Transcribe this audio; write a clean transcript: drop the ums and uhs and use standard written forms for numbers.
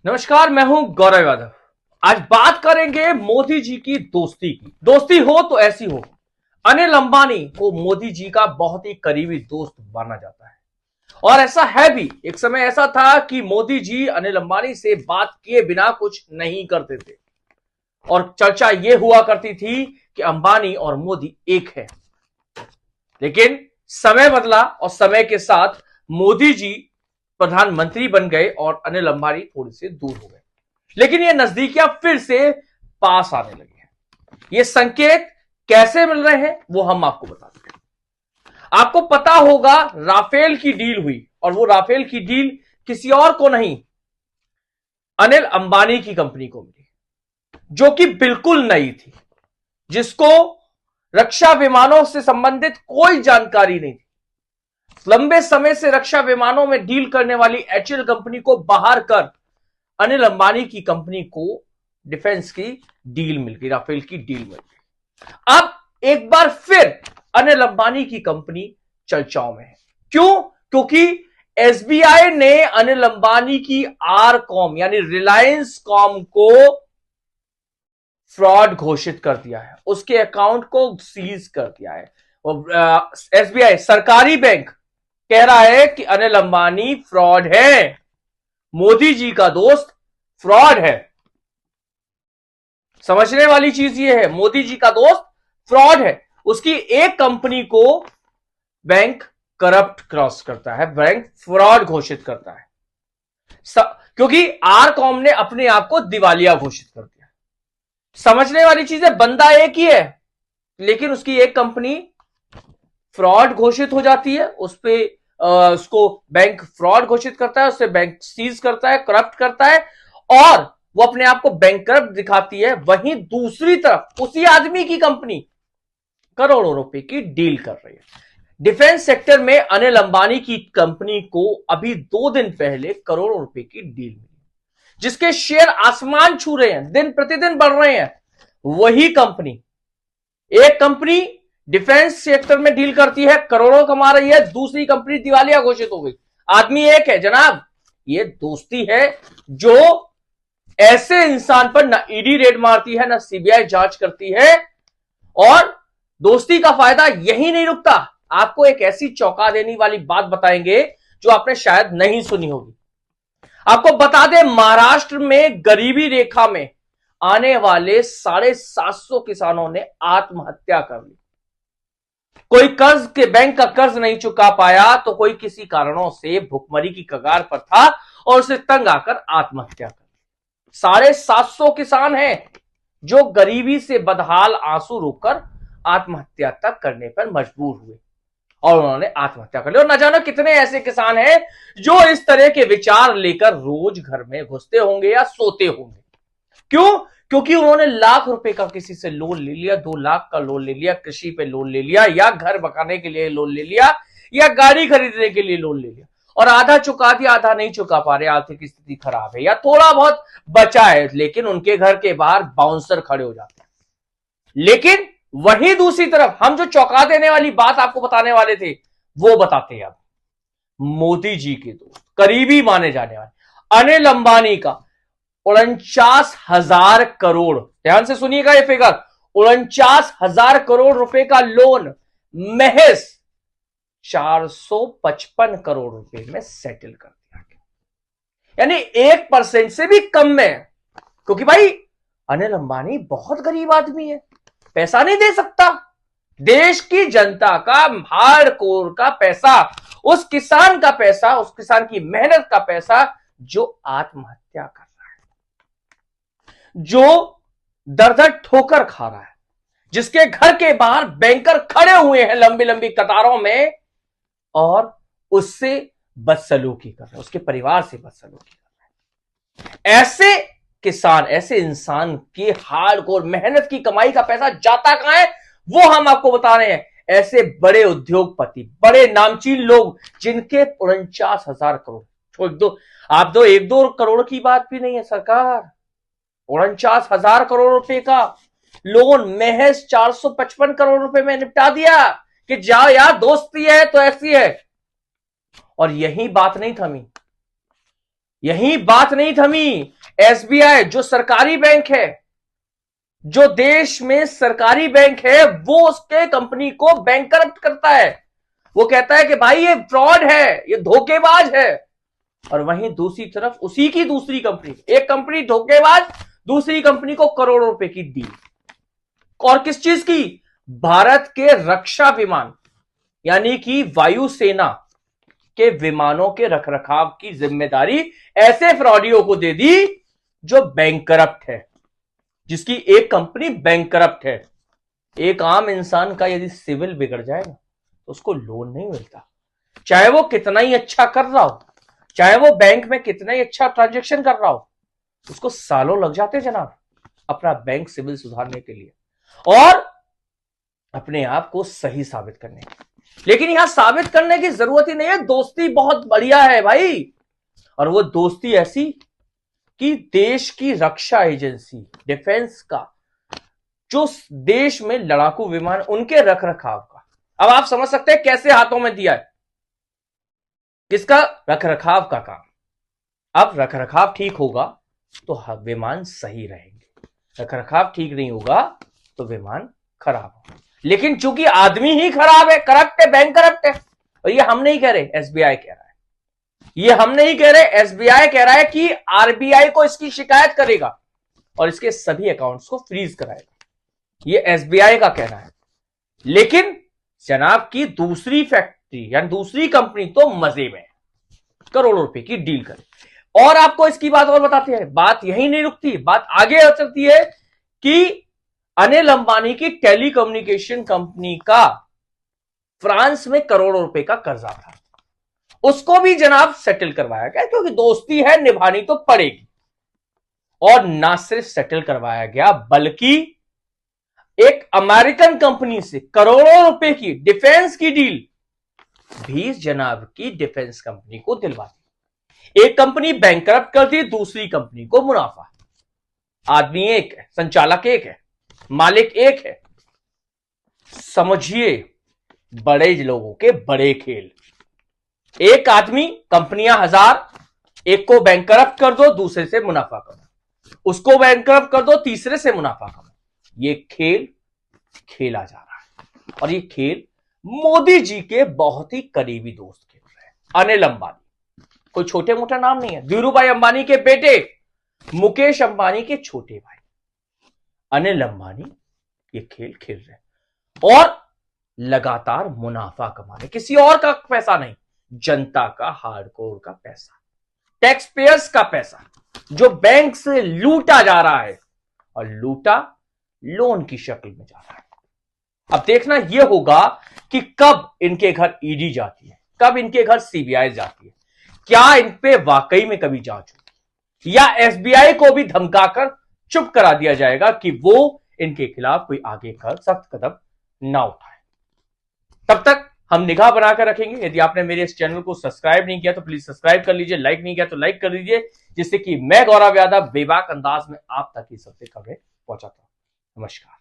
नमस्कार, मैं हूं गौरव यादव। आज बात करेंगे मोदी जी की दोस्ती की। दोस्ती हो तो ऐसी हो। अनिल अंबानी को मोदी जी का बहुत ही करीबी दोस्त माना जाता है और ऐसा है भी। एक समय ऐसा था कि मोदी जी अनिल अंबानी से बात किए बिना कुछ नहीं करते थे और चर्चा यह हुआ करती थी कि अंबानी और मोदी एक है। लेकिन समय बदला और समय के साथ मोदी जी प्रधानमंत्री बन गए और अनिल अंबानी थोड़े से दूर हो गए, लेकिन ये नजदीकियां फिर से पास आने लगी हैं। ये संकेत कैसे मिल रहे हैं वो हम आपको बताते हैं। आपको पता होगा राफेल की डील हुई और वो राफेल की डील किसी और को नहीं, अनिल अंबानी की कंपनी को मिली, जो कि बिल्कुल नई थी, जिसको रक्षा विमानों से संबंधित कोई जानकारी नहीं थी। लंबे समय से रक्षा विमानों में डील करने वाली एचएएल कंपनी को बाहर कर अनिल अंबानी की कंपनी को डिफेंस की डील मिल गई, राफेल की डील मिल गई। अब एक बार फिर अनिल अंबानी की कंपनी चर्चाओं में है। क्यों? क्योंकि एसबीआई ने अनिल अंबानी की आर कॉम यानी रिलायंस कॉम को फ्रॉड घोषित कर दिया है, उसके अकाउंट को सीज कर दिया है। और एसबीआई सरकारी बैंक कह रहा है कि अनिल अंबानी फ्रॉड है, मोदी जी का दोस्त फ्रॉड है। समझने वाली चीज ये है, मोदी जी का दोस्त फ्रॉड है। उसकी एक कंपनी को बैंक करप्ट क्रॉस करता है, बैंक फ्रॉड घोषित करता है, क्योंकि आरकॉम ने अपने आप को दिवालिया घोषित कर दिया। समझने वाली चीज है, बंदा एक ही है, लेकिन उसकी एक कंपनी फ्रॉड घोषित हो जाती है, उस पे उसको बैंक फ्रॉड घोषित करता है, उससे बैंक सीज करता है, करप्ट करता है और वो अपने आप को बैंक करप्ट दिखाती है। वहीं दूसरी तरफ उसी आदमी की कंपनी करोड़ों रुपए की डील कर रही है। डिफेंस सेक्टर में अनिल अंबानी की कंपनी को अभी 2 दिन पहले करोड़ों रुपए की डील मिली, जिसके शेयर आसमान छू रहे हैं, दिन प्रतिदिन बढ़ रहे हैं। वही कंपनी, एक कंपनी डिफेंस सेक्टर में डील करती है, करोड़ों कमा रही है, दूसरी कंपनी दिवालिया घोषित हो गई। आदमी एक है जनाब। ये दोस्ती है जो ऐसे इंसान पर ना ईडी रेड मारती है, ना सीबीआई जांच करती है। और दोस्ती का फायदा यही नहीं रुकता। आपको एक ऐसी चौंका देने वाली बात बताएंगे जो आपने शायद नहीं सुनी होगी। आपको बता दें, महाराष्ट्र में गरीबी रेखा में आने वाले 750 किसानों ने आत्महत्या कर ली। कोई कर्ज के बैंक का कर्ज नहीं चुका पाया, तो कोई किसी कारणों से भुखमरी की कगार पर था और उसे तंग आकर आत्महत्या कर ली। 750 किसान हैं जो गरीबी से बदहाल आंसू रोककर आत्महत्या तक करने पर मजबूर हुए और उन्होंने आत्महत्या कर ली। और न जानो कितने ऐसे किसान हैं जो इस तरह के विचार लेकर रोज घर में घुसते होंगे या सोते होंगे। क्यों? क्योंकि उन्होंने लाख रुपए का किसी से लोन ले लिया, 2 लाख का लोन ले लिया, कृषि पे लोन ले लिया, या घर बकाने के लिए लोन ले लिया, या गाड़ी खरीदने के लिए लोन ले लिया, और आधा चुका दिया, आधा नहीं चुका पा रहे, आर्थिक स्थिति खराब है, या थोड़ा बहुत बचा है, लेकिन उनके घर के बाहर बाउंसर खड़े हो जाते हैं। लेकिन वहीं दूसरी तरफ हम जो चौंका देने वाली बात आपको बताने वाले थे वो बताते हैं। अब मोदी जी के दोस्त, करीबी माने जाने वाले अनिल अंबानी का 49,000 करोड़, ध्यान से सुनिएगा ये फिगर, 49,000 करोड़ रुपए का लोन महज 455 करोड़ रुपए में सेटल कर दिया गया, यानी 1% से भी कम में। क्योंकि भाई अनिल अंबानी बहुत गरीब आदमी है, पैसा नहीं दे सकता। देश की जनता का हार्डकोर का पैसा, उस किसान का पैसा, उस किसान की मेहनत का पैसा जो आत्महत्या कर रहा है, जो दर-दर ठोकर खा रहा है, जिसके घर के बाहर बैंकर खड़े हुए हैं लंबी लंबी कतारों में और उससे बदसलूकी कर रहे हैं, उसके परिवार से बदसलूकी कर रहे हैं। ऐसे किसान, ऐसे इंसान की हार्डकोर मेहनत की कमाई का पैसा जाता कहां है वो हम आपको बता रहे हैं। ऐसे बड़े उद्योगपति, बड़े नामचीन लोग जिनके 49,000 करोड़, आप दो 1-2 करोड़ की बात भी नहीं है सरकार, 49,000 करोड़ रुपए का लोन महज 455 करोड़ रुपए में निपटा दिया कि जाओ यार, दोस्ती है तो ऐसी है। और यही बात नहीं थमी, यही बात नहीं थमी। एसबीआई जो सरकारी बैंक है, जो देश में सरकारी बैंक है, वो उसके कंपनी को बैंक करप्ट करता है। वो कहता है कि भाई ये फ्रॉड है, ये धोखेबाज है। और वहीं दूसरी तरफ उसी की दूसरी कंपनी, एक कंपनी धोखेबाज, दूसरी कंपनी को करोड़ों रुपए की डील। और किस चीज की? भारत के रक्षा विमान यानी कि वायुसेना के विमानों के रखरखाव की जिम्मेदारी ऐसे फ्रॉडियों को दे दी जो बैंक करप्ट है, जिसकी एक कंपनी बैंक करप्ट है। एक आम इंसान का यदि सिविल बिगड़ जाए ना, तो उसको लोन नहीं मिलता, चाहे वो कितना ही अच्छा कर रहा हो, चाहे वो बैंक में कितना ही अच्छा ट्रांजैक्शन कर रहा हो, उसको सालों लग जाते जनाब अपना बैंक सिविल सुधारने के लिए और अपने आप को सही साबित करने के। लेकिन यहां साबित करने की जरूरत ही नहीं है, दोस्ती बहुत बढ़िया है भाई। और वो दोस्ती ऐसी कि देश की रक्षा एजेंसी, डिफेंस का, जो देश में लड़ाकू विमान, उनके रखरखाव का। अब आप समझ सकते हैं कैसे हाथों में दिया है, किसका? रखरखाव का काम। अब रखरखाव ठीक होगा तो विमान सही रहेंगे, रखरखाव ठीक नहीं होगा तो विमान खराब होगा। लेकिन चूंकि आदमी ही खराब है, करप्ट है, बैंक करप्ट है, और ये हम नहीं कह रहे, एसबीआई कह रहा है। ये हम नहीं कह रहे, एसबीआई कह रहा है कि आरबीआई को इसकी शिकायत करेगा और इसके सभी अकाउंट्स को फ्रीज कराएगा। ये एसबीआई का कहना है। लेकिन जनाब की दूसरी फैक्ट्री यानी दूसरी कंपनी तो मजे में, करोड़ों रुपए की डील करे। और आपको इसकी बात और बताते हैं, बात यही नहीं रुकती, बात आगे चलती है कि अनिल अंबानी की टेलीकम्युनिकेशन कंपनी का फ्रांस में करोड़ों रुपए का कर्जा था, उसको भी जनाब सेटल करवाया गया, क्योंकि दोस्ती है, निभानी तो पड़ेगी। और ना सिर्फ सेटल करवाया गया, बल्कि एक अमेरिकन कंपनी से करोड़ों रुपए की डिफेंस की डील भी जनाब की डिफेंस कंपनी को दिलवा दी। एक कंपनी बैंकरप्ट करती, दूसरी कंपनी को मुनाफा। आदमी एक है, संचालक एक है, मालिक एक है। समझिए बड़े लोगों के बड़े खेल। एक आदमी, कंपनियां 1000, एक को बैंकरप्ट कर दो, दूसरे से मुनाफा करो, उसको बैंकरप्ट कर दो, तीसरे से मुनाफा करो। ये खेल खेला जा रहा है और ये खेल मोदी जी के बहुत ही करीबी दोस्त खेल रहे हैं। अनिल अंबानी कोई छोटे मोटा नाम नहीं है, धीरूभाई अंबानी के बेटे, मुकेश अंबानी के छोटे भाई अनिल अंबानी ये खेल खेल रहे हैं और लगातार मुनाफा कमा रहे। किसी और का पैसा नहीं, जनता का, हार्डकोर का पैसा, टैक्स पेयर्स का पैसा, जो बैंक से लूटा जा रहा है और लूटा लोन की शक्ल में जा रहा है। अब देखना यह होगा कि कब इनके घर ईडी जाती है, कब इनके घर सीबीआई जाती है, क्या इन पे वाकई में कभी जांच होगी, या एसबीआई को भी धमकाकर चुप करा दिया जाएगा कि वो इनके खिलाफ कोई आगे का सख्त कदम ना उठाए। तब तक हम निगाह बनाकर रखेंगे। यदि आपने मेरे इस चैनल को सब्सक्राइब नहीं किया तो प्लीज सब्सक्राइब कर लीजिए, लाइक नहीं किया तो लाइक कर लीजिए, जिससे कि मैं गौरव यादव बेबाक अंदाज में आप तक ये सबसे खबरें पहुंचाता हूं। नमस्कार।